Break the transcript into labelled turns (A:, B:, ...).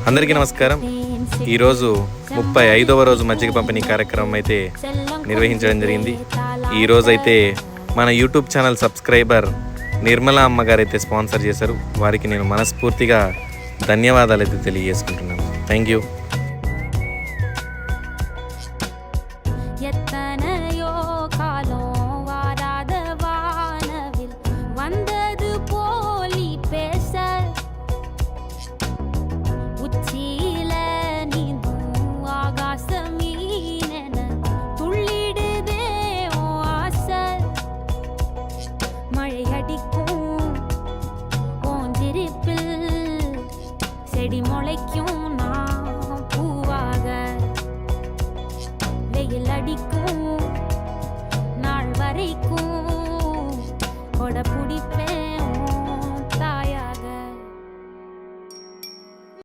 A: అందరికీ నమస్కారం. ఈరోజు 35వ రోజు మజ్జిగ పంపిణీ కార్యక్రమం అయితే నిర్వహించడం జరిగింది. ఈరోజు అయితే మన యూట్యూబ్ ఛానల్ సబ్స్క్రైబర్ నిర్మలా అమ్మగారు అయితే స్పాన్సర్ చేశారు. వారికి నేను మనస్ఫూర్తిగా ధన్యవాదాలు అయితే తెలియజేసుకుంటున్నాను. Thank you.
B: மழையடிக்கும் ஓஞ்சிருப்பில் செடி முளைக்கும்